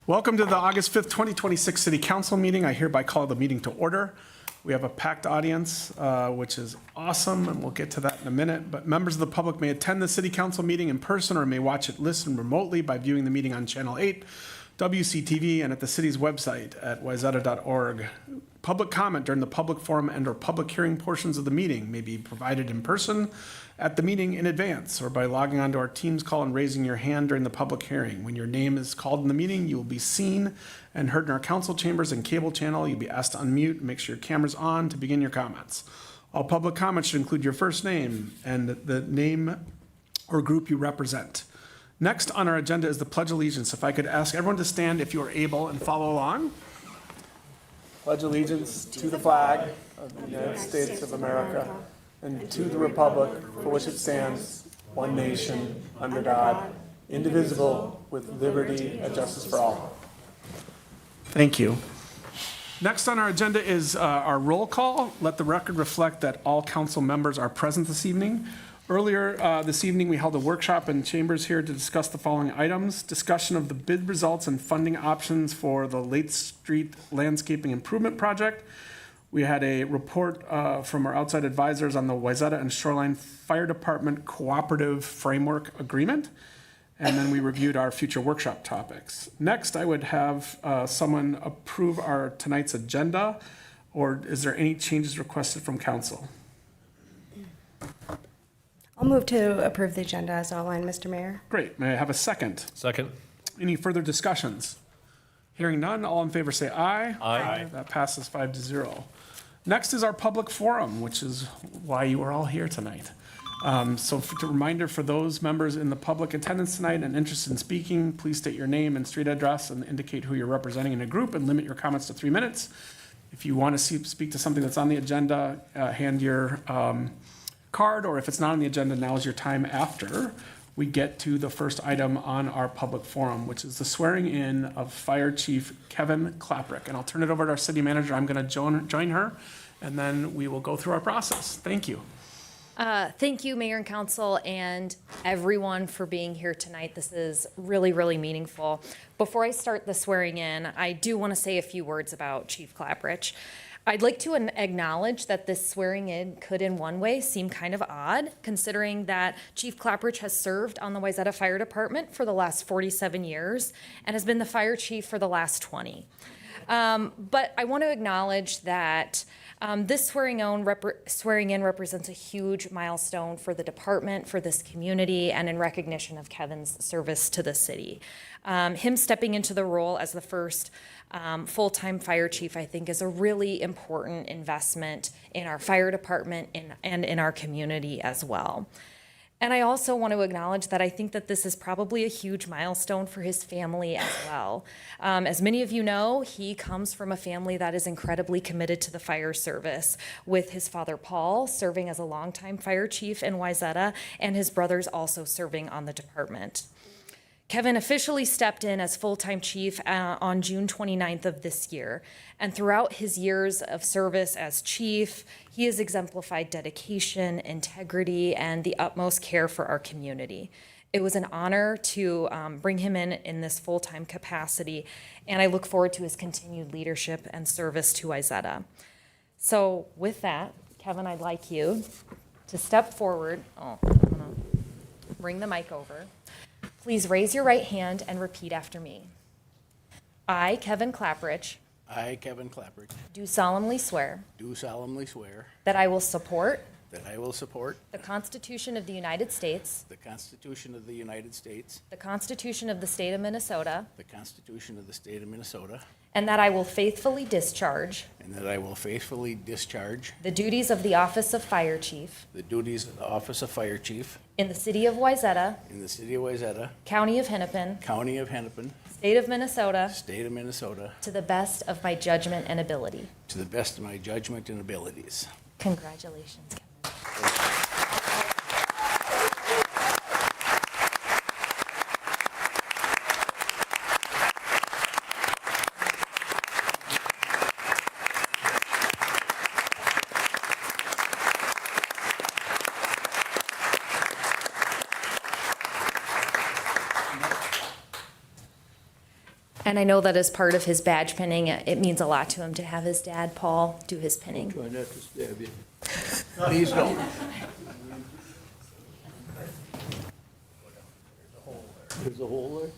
Welcome to the August 5th, 2026 City Council meeting. I hereby call the meeting to order. We have a packed audience, which is awesome, and we'll get to that in a minute. But members of the public may attend the City Council meeting in person or may watch it listen remotely by viewing the meeting on Channel 8, WCTV, and at the city's website at wayzata.org. Public comment during the public forum and or public hearing portions of the meeting may be provided in person at the meeting in advance or by logging onto our Teams call and raising your hand during the public hearing. When your name is called in the meeting, you will be seen and heard in our council chambers and cable channel. You'll be asked to unmute and make sure your camera's on to begin your comments. All public comments should include your first name and the name or group you represent. Next on our agenda is the Pledge of Allegiance. If I could ask everyone to stand if you are able and follow along. Pledge allegiance to the flag of the United States of America and to the republic for which it stands, one nation, under God, indivisible, with liberty and justice for all. Thank you. Next on our agenda is our roll call. Let the record reflect that all council members are present this evening. Earlier this evening, we held a workshop in chambers here to discuss the following items: discussion of the bid results and funding options for the Lake Street Landscaping Improvement Project. We had a report from our outside advisors on the Wayzata and Shoreline Fire Department Cooperative Framework Agreement. And then we reviewed our future workshop topics. Next, I would have someone approve our tonight's agenda, or is there any changes requested from council? I'll move to approve the agenda as outlined, Mr. Mayor. Great. May I have a second? Second. Any further discussions? Hearing none, all in favor say aye. Aye. That passes 5-0. Next is our public forum, which is why you are all here tonight. So a reminder for those members in the public attendance tonight and interested in speaking, please state your name and street address and indicate who you're representing in a group and limit your comments to 3 minutes. If you want to speak to something that's on the agenda, hand your card, or if it's not on the agenda, now is your time after we get to the first item on our public forum, which is the swearing in of Fire Chief Kevin Klapprich. And I'll turn it over to our city manager. I'm going to join her, and then we will go through our process. Thank you. Thank you, Mayor and Council, and everyone for being here tonight. This is really, really meaningful. Before I start the swearing in, I do want to say a few words about Chief Klapprich. I'd like to acknowledge that this swearing in could in one way seem kind of odd, considering that Chief Klapprich has served on the Wayzata Fire Department for the last 47 years and has been the fire chief for the last 20. But I want to acknowledge that this swearing in represents a huge milestone for the department, for this community, and in recognition of Kevin's service to the city. Him stepping into the role as the first full-time fire chief, I think, is a really important investment in our fire department and in our community as well. And I also want to acknowledge that I think that this is probably a huge milestone for his family as well. As many of you know, he comes from a family that is incredibly committed to the fire service, with his father Paul serving as a longtime fire chief in Wayzata and his brothers also serving on the department. Kevin officially stepped in as full-time chief on June 29th of this year. And throughout his years of service as chief, he has exemplified dedication, integrity, and the utmost care for our community. It was an honor to bring him in this full-time capacity, and I look forward to his continued leadership and service to Wayzata. So with that, Kevin, I'd like you to step forward. I'm gonna bring the mic over. Please raise your right hand and repeat after me. I, Kevin Klapprich, I, Kevin Klapprich, do solemnly swear do solemnly swear that I will support that I will support the Constitution of the United States, the Constitution of the United States, the Constitution of the State of Minnesota, the Constitution of the State of Minnesota, and that I will faithfully discharge and that I will faithfully discharge the duties of the Office of Fire Chief the duties of the Office of Fire Chief in the City of Wayzata, in the City of Wayzata, County of Hennepin, County of Hennepin, State of Minnesota, State of Minnesota, to the best of my judgment and ability. to the best of my judgment and abilities. Congratulations, Kevin. And I know that as part of his badge pinning, it means a lot to him to have his dad, Paul, do his pinning. Try not to stab you. Please don't. There's a hole there?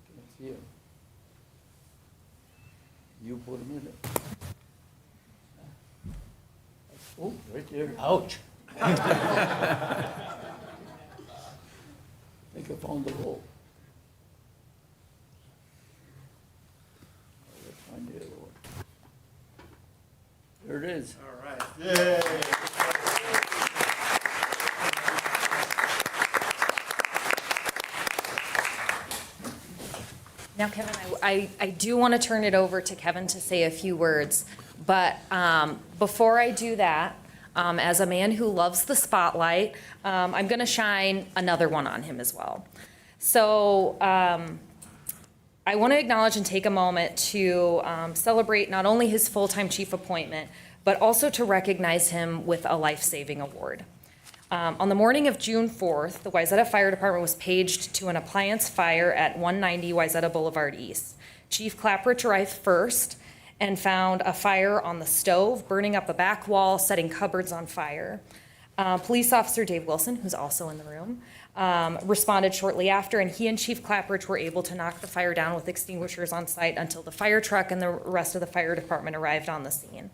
Can't see him. You put him in it. Oh, right there. Ouch. I think I found the hole. Let's find the other one. There it is. Now, Kevin, I do want to turn it over to Kevin to say a few words, but before I do that, as a man who loves the spotlight, I'm going to shine another one on him as well. So I want to acknowledge and take a moment to celebrate not only his full-time chief appointment, but also to recognize him with a life-saving award. On the morning of June 4th, the Wayzata Fire Department was paged to an appliance fire at 190 Wayzata Boulevard East. Chief Klapprich arrived first and found a fire on the stove, burning up a back wall, setting cupboards on fire. Police Officer Dave Wilson, who's also in the room, responded shortly after, and he and Chief Klapprich were able to knock the fire down with extinguishers on site until the fire truck and the rest of the fire department arrived on the scene.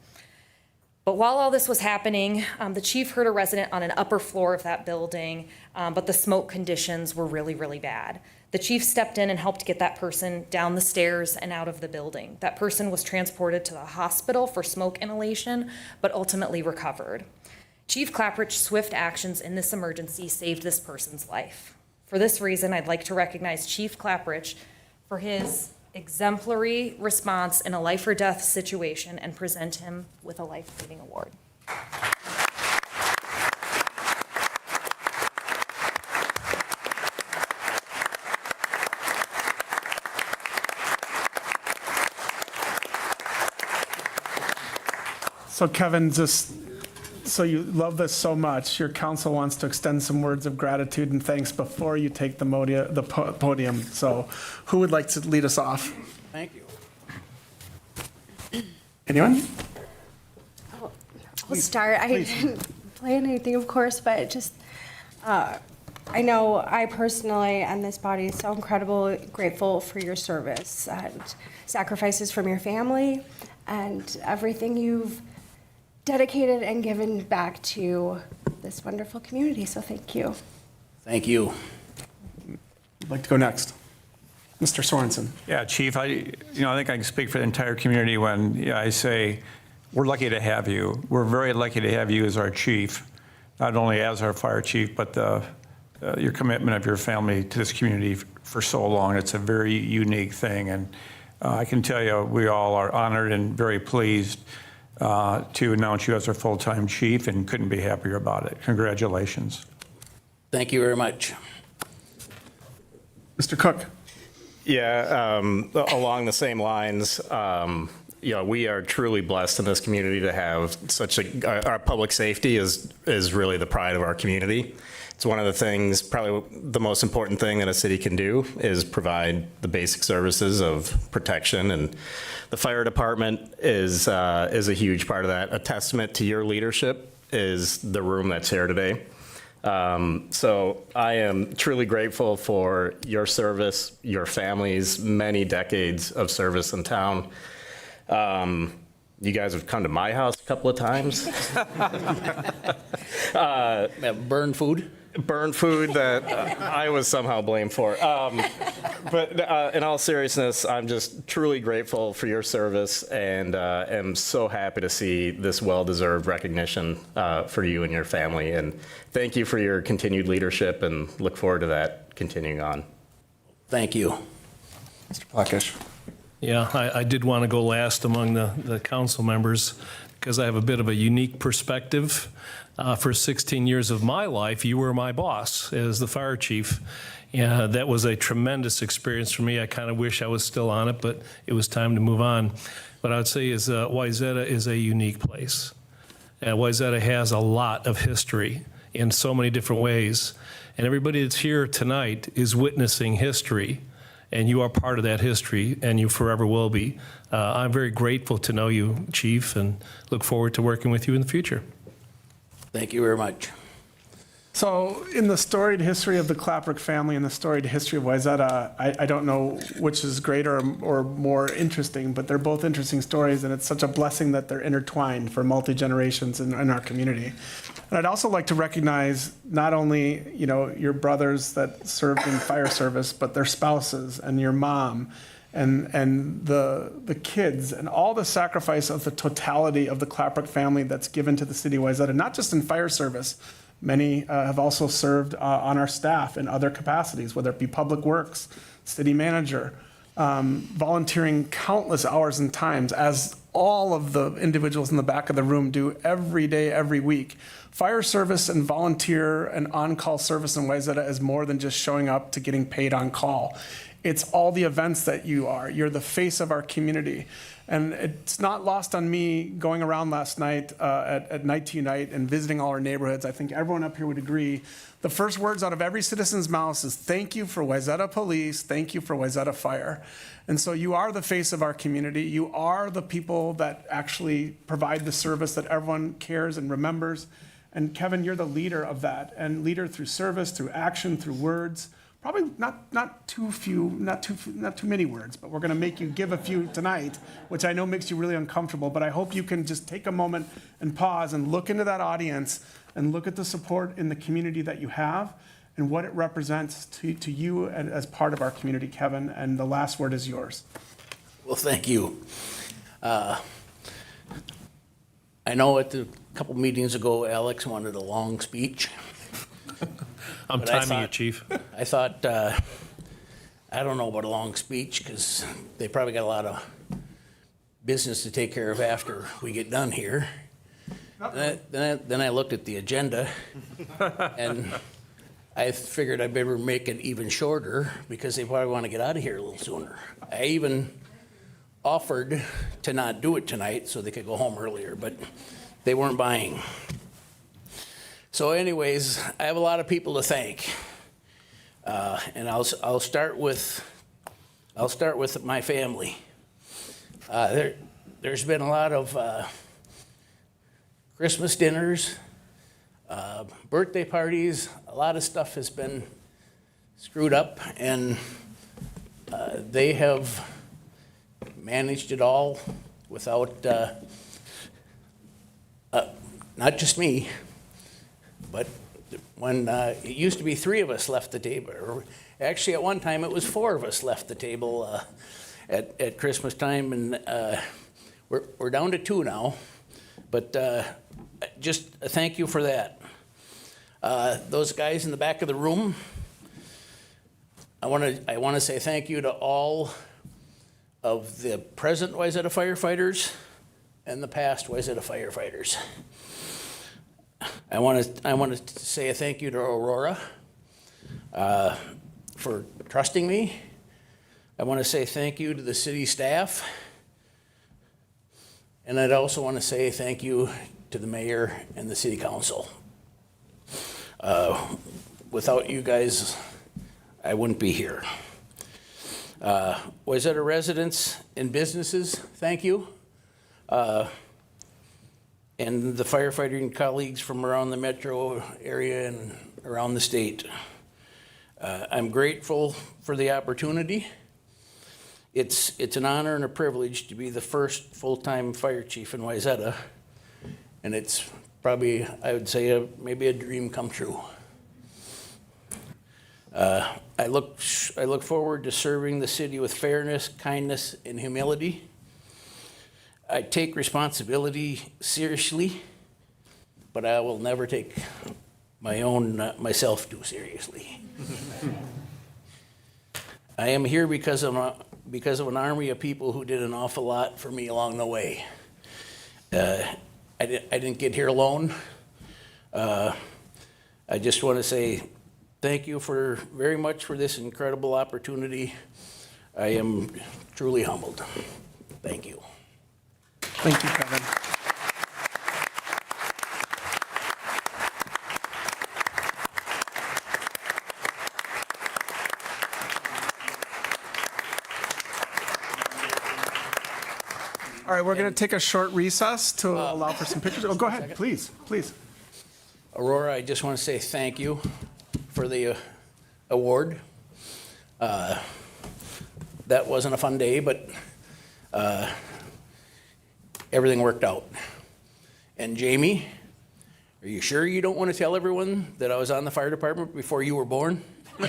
But while all this was happening, the chief heard a resident on an upper floor of that building, but the smoke conditions were really, really bad. The chief stepped in and helped get that person down the stairs and out of the building. That person was transported to the hospital for smoke inhalation, but ultimately recovered. Chief Klapprich's swift actions in this emergency saved this person's life. For this reason, I'd like to recognize Chief Klapprich for his exemplary response in a life or death situation and present him with a life-saving award. So Kevin, just so you love this so much, your council wants to extend some words of gratitude and thanks before you take the podium. So who would like to lead us off? Thank you. Anyone? I'll start. I didn't plan anything, of course, but just, I know I personally and this body is so incredibly grateful for your service and sacrifices from your family and everything you've dedicated and given back to this wonderful community. So thank you. Thank you. I'd like to go next. Mr. Sorensen. Yeah, Chief, I think I can speak for the entire community when I say we're lucky to have you. We're very lucky to have you as our chief, not only as our fire chief, but your commitment of your family to this community for so long. It's a very unique thing, and I can tell you we all are honored and very pleased to announce you as our full-time chief and couldn't be happier about it. Congratulations. Thank you very much. Mr. Cook. Yeah, along the same lines, we are truly blessed in this community to have our public safety is really the pride of our community. It's one of the things, probably the most important thing that a city can do is provide the basic services of protection, and the fire department is a huge part of that. A testament to your leadership is the room that's here today. So I am truly grateful for your service, your family's many decades of service in town. You guys have come to my house a couple of times. Burn food? Burn food that I was somehow blamed for. But in all seriousness, I'm just truly grateful for your service and am so happy to see this well-deserved recognition for you and your family. And thank you for your continued leadership and look forward to that continuing on. Thank you. Mr. Blackish. Yeah, I did want to go last among the council members because I have a bit of a unique perspective. For 16 years of my life, you were my boss as the fire chief. Yeah, that was a tremendous experience for me. I kind of wish I was still on it, but it was time to move on. What I would say is Wayzata is a unique place. Wayzata has a lot of history in so many different ways. And everybody that's here tonight is witnessing history. and you are part of that history, and you forever will be. I'm very grateful to know you, Chief, and look forward to working with you in the future. Thank you very much. So in the storied history of the Klapprich family and the storied history of Wayzata, I don't know which is greater or more interesting, but they're both interesting stories, and it's such a blessing that they're intertwined for multi-generations in our community. And I'd also like to recognize not only, your brothers that served in fire service, but their spouses and your mom and the kids and all the sacrifice of the totality of the Klapprich family that's given to the city of Wayzata, not just in fire service. Many have also served on our staff in other capacities, whether it be public works, city manager, volunteering countless hours and times, as all of the individuals in the back of the room do every day, every week. Fire service and volunteer and on-call service in Wayzata is more than just showing up to getting paid on call. It's all the events that you are. You're the face of our community. And it's not lost on me going around last night at Night to Unite and visiting all our neighborhoods. I think everyone up here would agree. The first words out of every citizen's mouth is, thank you for Wayzata Police, thank you for Wayzata Fire. And so you are the face of our community. You are the people that actually provide the service that everyone cares and remembers. And Kevin, you're the leader of that, and leader through service, through action, through words. Probably not too many words, but we're going to make you give a few tonight, which I know makes you really uncomfortable. But I hope you can just take a moment and pause and look into that audience and look at the support in the community that you have and what it represents to you and as part of our community, Kevin. And the last word is yours. Well, thank you. I know a couple meetings ago, Alex wanted a long speech. I'm But I timing you, thought- Chief. I thought, I don't know about a long speech, because they probably got a lot of business to take care of after we get done here. Then I looked at the agenda, and I figured I better make it even shorter, because they probably want to get out of here a little sooner. I even offered to not do it tonight so they could go home earlier, but they weren't buying. So anyways, I have a lot of people to thank. And I'll start with my family. There's been a lot of Christmas dinners, birthday parties. A lot of stuff has been screwed up, and they have managed it all without not just me, but when it used to be 3 of us left the table, or actually at one time it was 4 of us left the table at Christmas time, and we're down to 2 now. But just a thank you for that. Those guys in the back of the room, I want to say thank you to all of the present Wayzata firefighters and the past Wayzata firefighters. I want to say a thank you to Aurora for trusting me. I want to say thank you to the city staff. And I'd also want to say thank you to the mayor and the city council. Without you guys, I wouldn't be here. Wayzata residents and businesses, thank you. And the firefighting colleagues from around the metro area and around the state. I'm grateful for the opportunity. It's an honor and a privilege to be the first full-time fire chief in Wayzata, and it's probably, I would say, maybe a dream come true. I look forward to serving the city with fairness, kindness, and humility. I take responsibility seriously, but I will never take myself too seriously. I am here because of an army of people who did an awful lot for me along the way. I didn't get here alone. I just want to say thank you very much for this incredible opportunity. I am truly humbled. Thank you. Thank you, Kevin. All right, we're going to take a short recess to allow for some pictures. Oh, go ahead, please, please. Aurora, I just want to say thank you for the award. That wasn't a fun day, but everything worked out. And Jamie, are you sure you don't want to tell everyone that I was on the fire department before you were born? She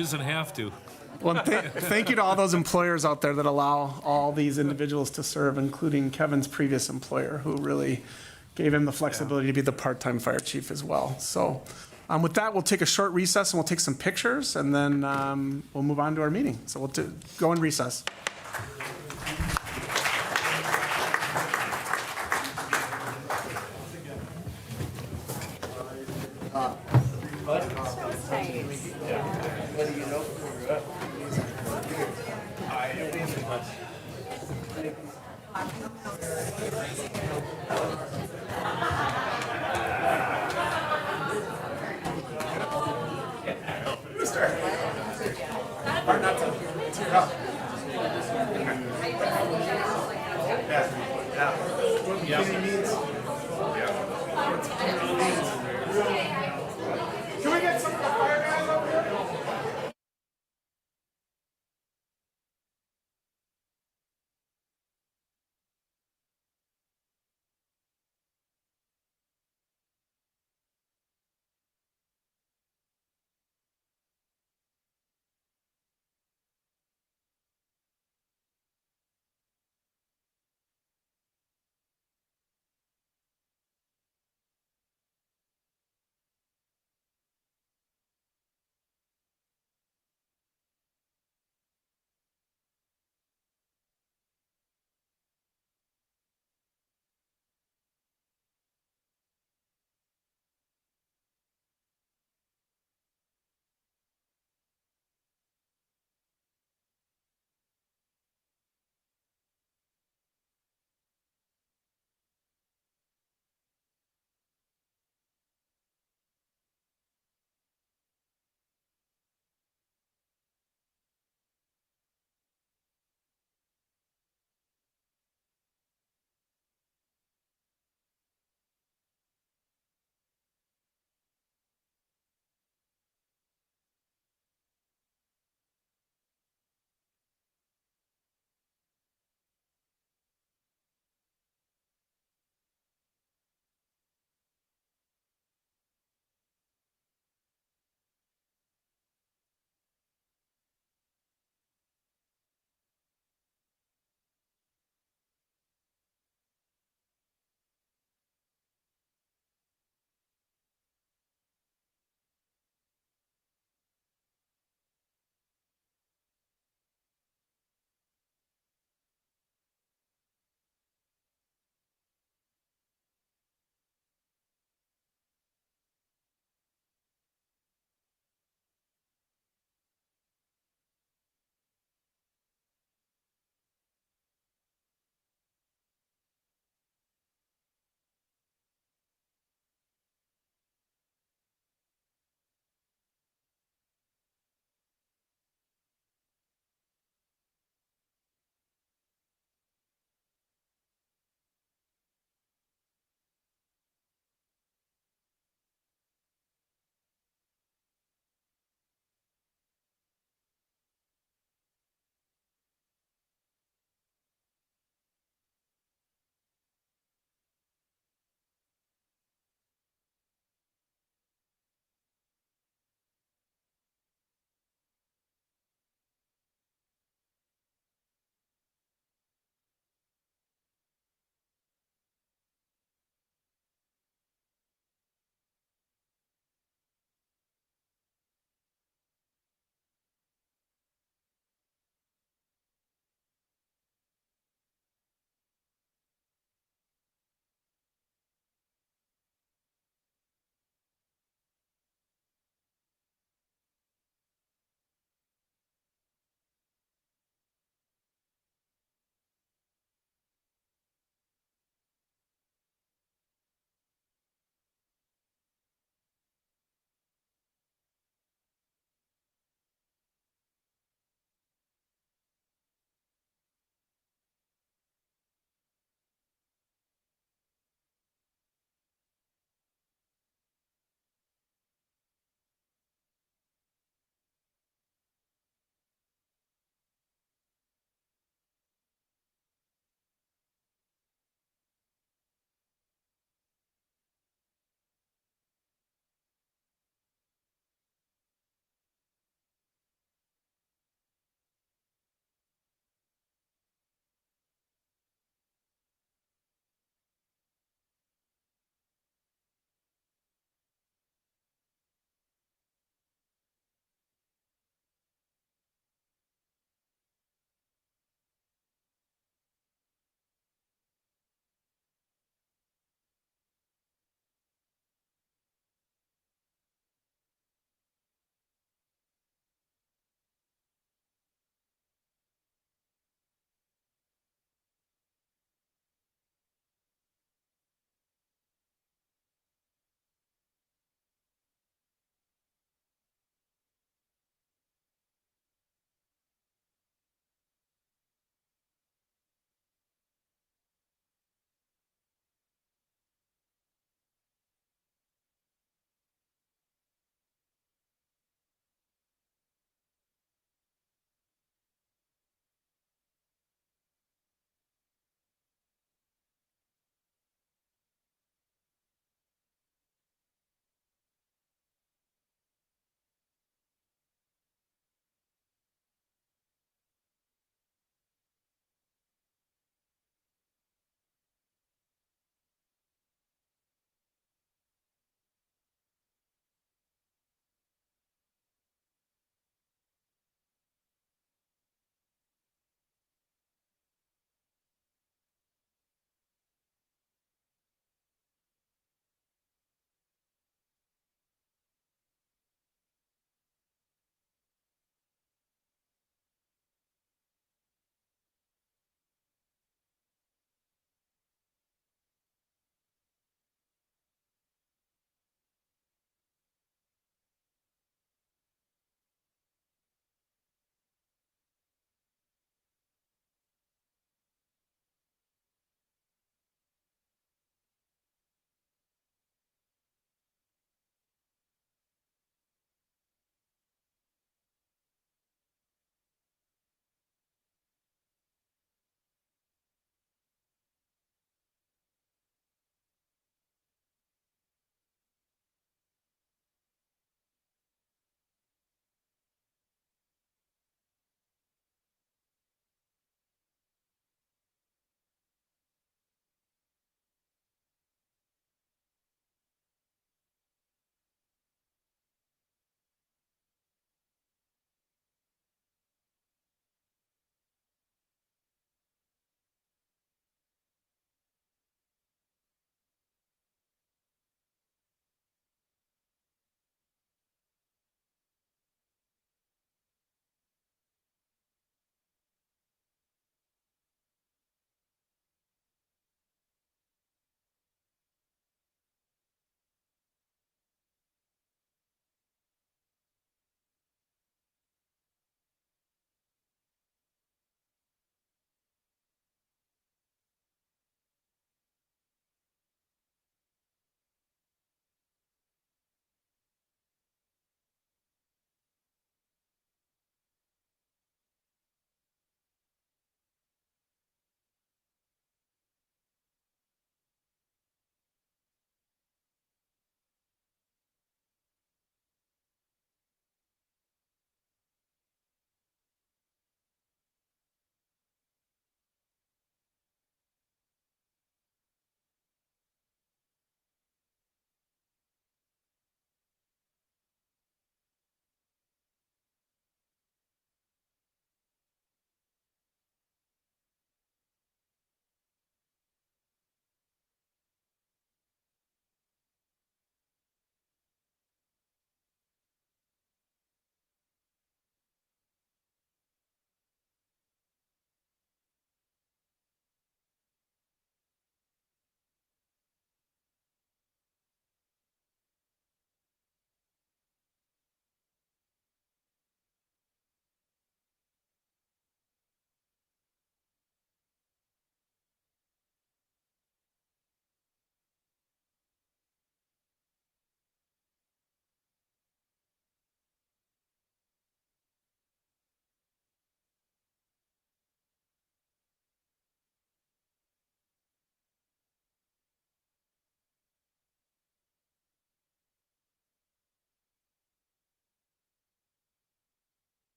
doesn't have to. Well, thank you to all those employers out there that allow all these individuals to serve, including Kevin's previous employer, who really gave him the flexibility to be the part-time fire chief as well. So with that, we'll take a short recess and we'll take some pictures, and then we'll move on to our meeting. So we'll go in recess.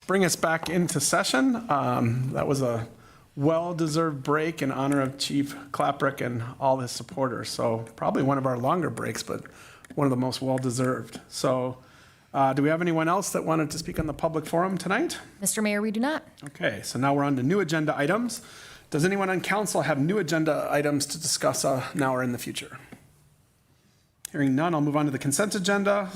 bring us back into session. That was a well-deserved break in honor of Chief Klapprich and all his supporters. So probably one of our longer breaks, but one of the most well-deserved. So do we have anyone else that wanted to speak on the public forum tonight? Mr. Mayor, we do not. Okay, so now we're on to new agenda items. Does anyone on council have new agenda items to discuss now or in the future? Hearing none, I'll move on to the consent agenda.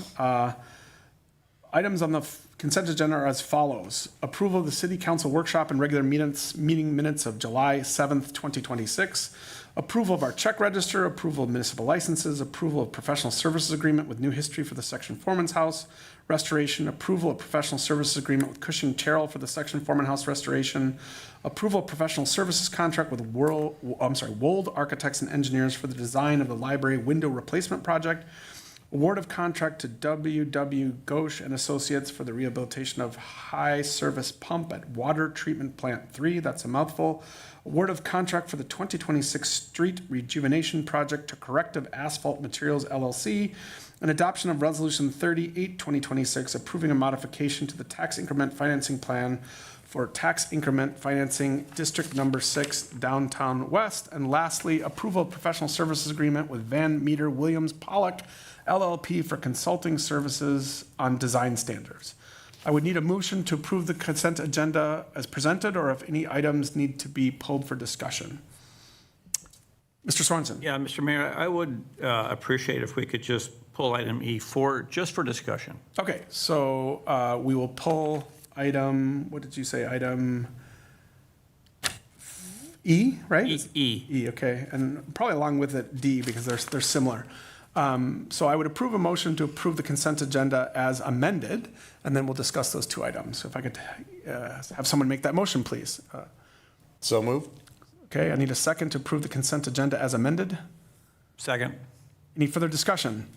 Items on the consent agenda are as follows. Approval of the city council workshop and regular meeting minutes of July 7th, 2026. Approval of our check register, approval of municipal licenses, approval of professional services agreement with New History for the Section Foreman's House restoration, approval of professional services agreement with Cushing, Terrell for the Section Foreman House restoration, approval of professional services contract with Wold Architects and Engineers for the design of the library window replacement project, award of contract to Goetsch and Associates for the rehabilitation of high service pump at Water Treatment Plant 3, that's a mouthful. Award of contract for the 2026 Street Rejuvenation Project to Corrective Asphalt Materials LLC, and adoption of Resolution 38, 2026, approving a modification to the tax increment financing plan for tax increment financing District Number 6 Downtown West. And lastly, approval of professional services agreement with Van Meter Williams Pollock LLP for consulting services on design standards. I would need a motion to approve the consent agenda as presented, or if any items need to be pulled for discussion. Mr. Sorensen. Yeah, Mr. Mayor, I would appreciate if we could just pull item E4 just for discussion. Okay, so we will pull item, what did you say, item E, right? E. E, okay, and probably along with it D, because they're similar. So I would approve a motion to approve the consent agenda as amended, and then we'll discuss those two items. So if I could have someone make that motion, please. So moved. Okay, I need a second to approve the consent agenda as amended. Second. Any further discussion?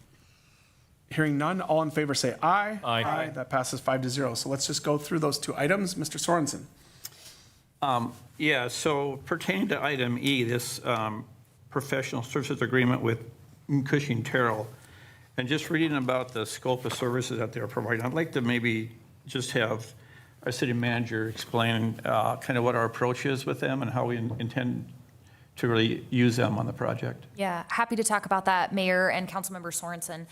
Hearing none, all in favor say aye. Aye. That passes 5-0. So let's just go through those two items. Mr. Sorensen. Yeah, so pertaining to item E, this professional services agreement with Cushing Terrell, and just reading about the scope of services that they're providing, I'd like to maybe just have our city manager explain kind of what our approach is with them and how we intend to really use them on the project. Yeah, happy to talk about that, Mayor and Councilmember Sorensen.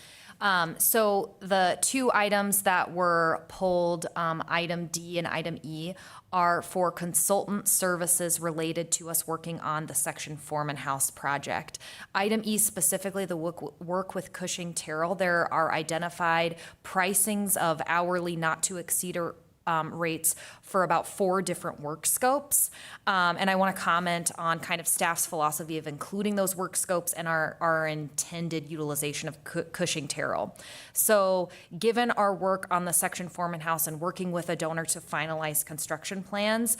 So the two items that were pulled, item D and item E, are for consultant services related to us working on the Section Foreman House project. Item E specifically, the work with Cushing Terrell, there are identified pricings of hourly not to exceed rates for about 4 different work scopes. And I want to comment on kind of staff's philosophy of including those work scopes and our intended utilization of Cushing Terrell. So given our work on the Section Foreman House and working with a donor to finalize construction plans,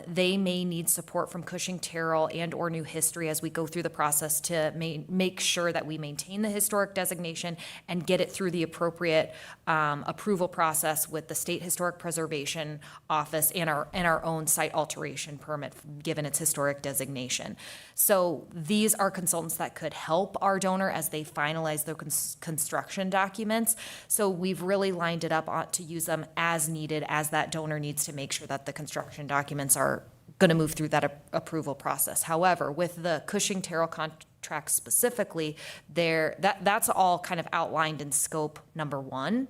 they may need support from Cushing Terrell and or New History as we go through the process to make sure that we maintain the historic designation and get it through the appropriate approval process with the State Historic Preservation Office and our own site alteration permit given its historic designation. So these are consultants that could help our donor as they finalize their construction documents. So we've really lined it up to use them as needed, as that donor needs to make sure that the construction documents are going to move through that approval process. However, with the Cushing Terrell contract specifically, that's all kind of outlined in scope number 1.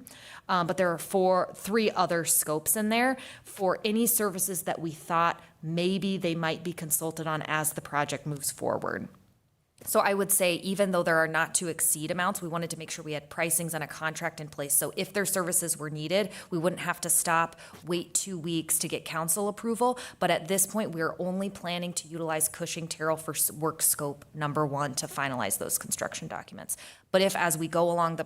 But there are 3 other scopes in there for any services that we thought maybe they might be consulted on as the project moves forward. So I would say, even though there are not to exceed amounts, we wanted to make sure we had pricings and a contract in place. So if their services were needed, we wouldn't have to stop, wait 2 weeks to get council approval. But at this point, we are only planning to utilize Cushing Terrell for work scope number 1 to finalize those construction documents. But if, as we go along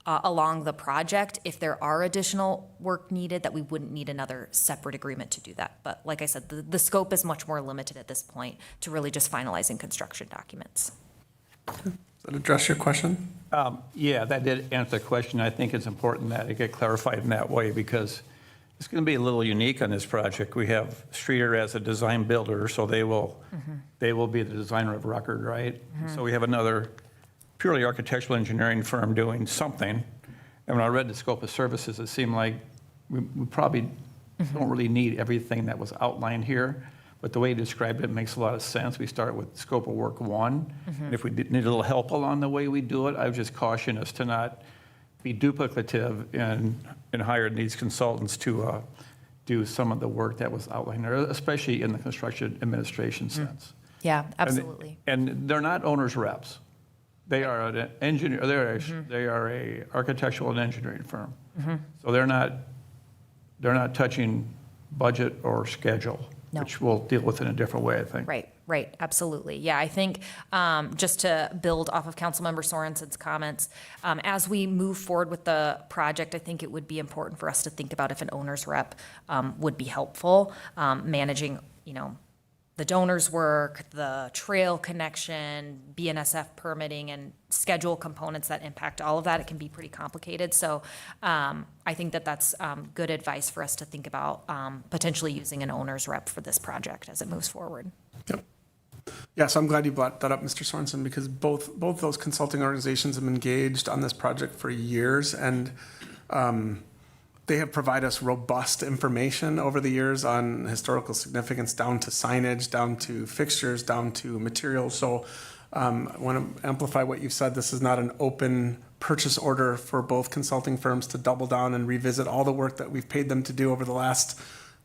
along the project, if there are additional work needed, that we wouldn't need another separate agreement to do that. But like I said, the scope is much more limited at this point to really just finalizing construction documents. Does that address your question? Yeah, that did answer the question. I think it's important that it get clarified in that way because it's going to be a little unique on this project. We have Streeter as a design builder, so they will be the designer of record, right? So we have another purely architectural engineering firm doing something. And when I read the scope of services, it seemed like we probably don't really need everything that was outlined here, but the way you described it makes a lot of sense. We start with scope of work 1, and if we need a little help along the way we do it, I would just caution us to not be duplicative and hire these consultants to do some of the work that was outlined there, especially in the construction administration sense. Yeah, absolutely. And they're not owner's reps. They are an engineer, they are a architectural and engineering firm. So they're not touching budget or schedule, No. which we'll deal with in a different way, I think. Right, absolutely. Yeah, I think just to build off of Councilmember Sorensen's comments, as we move forward with the project, I think it would be important for us to think about if an owner's rep would be helpful, managing, the donor's work, the trail connection, BNSF permitting, and schedule components that impact all of that. It can be pretty complicated. So I think that that's good advice for us to think about potentially using an owner's rep for this project as it moves forward. Yep. Yeah, so I'm glad you brought that up, Mr. Sorensen, because both those consulting organizations have been engaged on this project for years, and they have provided us robust information over the years on historical significance, down to signage, down to fixtures, down to materials. So I want to amplify what you've said. This is not an open purchase order for both consulting firms to double down and revisit all the work that we've paid them to do over the last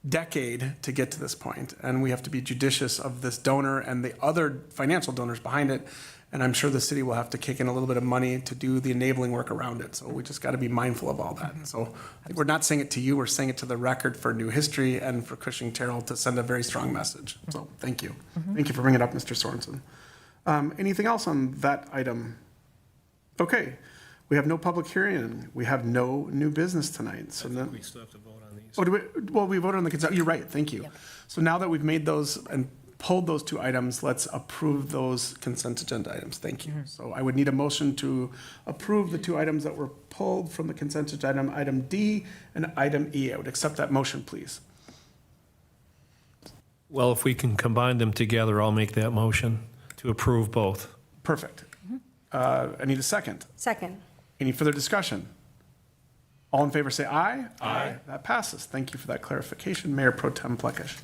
decade to get to this point. And we have to be judicious of this donor and the other financial donors behind it. And I'm sure the city will have to kick in a little bit of money to do the enabling work around it. So we just got to be mindful of all that. So we're not saying it to you, we're saying it to the record for New History and for Cushing Terrell to send a very strong message. So thank you. Thank you for bringing it up, Mr. Sorensen. Anything else on that item? Okay, we have no public hearing. We have no new business tonight. So then, We still have to vote on these. well, we voted on the consent. You're right. Thank you. So now that we've made those and pulled those 2 items, let's approve those consent agenda items. Thank you. So I would need a motion to approve the 2 items that were pulled from the consent agenda, item D and item E. I would accept that motion, please. Well, if we can combine them together, I'll make that motion to approve both. Perfect. I need a second. Second. Any further discussion? All in favor say aye. Aye. That passes. Thank you for that clarification, Mayor Pro Tem Plekish.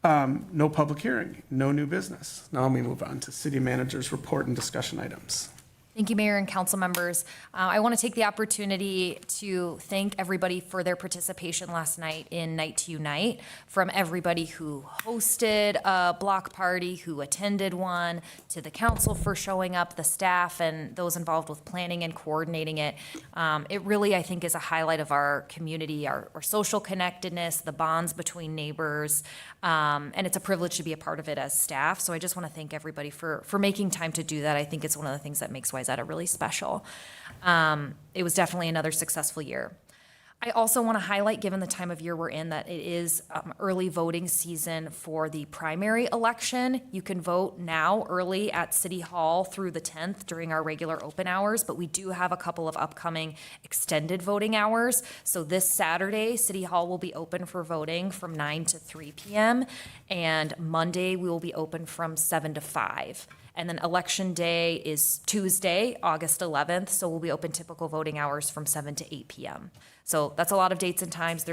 No public hearing, no new business. Now we move on to city manager's report and discussion items. Thank you, Mayor and council members. I want to take the opportunity to thank everybody for their participation last night in Night to Unite, from everybody who hosted a block party, who attended one, to the council for showing up, the staff, and those involved with planning and coordinating it. It really, I think, is a highlight of our community, our social connectedness, the bonds between neighbors, and it's a privilege to be a part of it as staff. So I just want to thank everybody for making time to do that. I think it's one of the things that makes Wayzata really special. It was definitely another successful year. I also want to highlight, given the time of year we're in, that it is early voting season for the primary election. You can vote now early at City Hall through the 10th during our regular open hours, but we do have a couple of upcoming extended voting hours. So this Saturday, City Hall will be open for voting from 9 to 3 p.m. And Monday, we will be open from 7 to 5. And then Election Day is Tuesday, August 11th, so we'll be open typical voting hours from 7 to 8 p.m. So that's a lot of dates and times.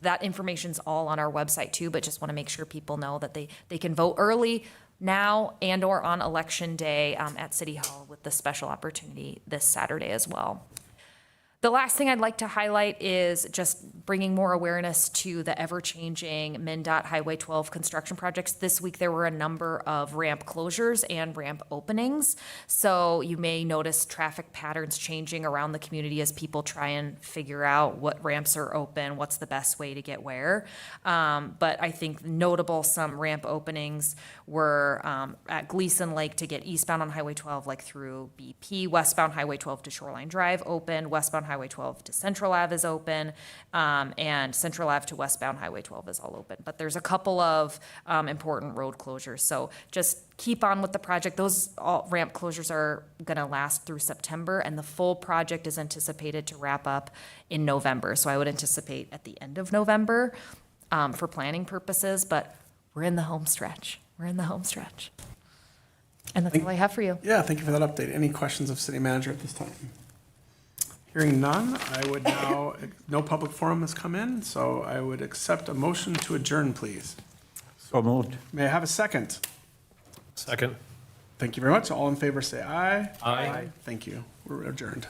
That information's all on our website too, but just want to make sure people know that they can vote early now and or on Election Day at City Hall, with the special opportunity this Saturday as well. The last thing I'd like to highlight is just bringing more awareness to the ever-changing MnDOT Highway 12 construction projects. This week, there were a number of ramp closures and ramp openings. So you may notice traffic patterns changing around the community as people try and figure out what ramps are open, what's the best way to get where. But I think notable some ramp openings were at Gleason Lake to get eastbound on Highway 12, like through BP, westbound Highway 12 to Shoreline Drive open, westbound Highway 12 to Central Ave is open, and Central Ave to westbound Highway 12 is all open. But there's a couple of important road closures. So just keep on with the project. Those ramp closures are going to last through September, and the full project is anticipated to wrap up in November. So I would anticipate at the end of November for planning purposes, but we're in the home stretch. We're in the home stretch. And that's all I have for you. Yeah, thank you for that update. Any questions of city manager at this time? Hearing none, I would now, no public forum has come in, so I would accept a motion to adjourn, please. So moved. May I have a second? Second. Thank you very much. All in favor, say aye. Aye. Thank you. We're adjourned.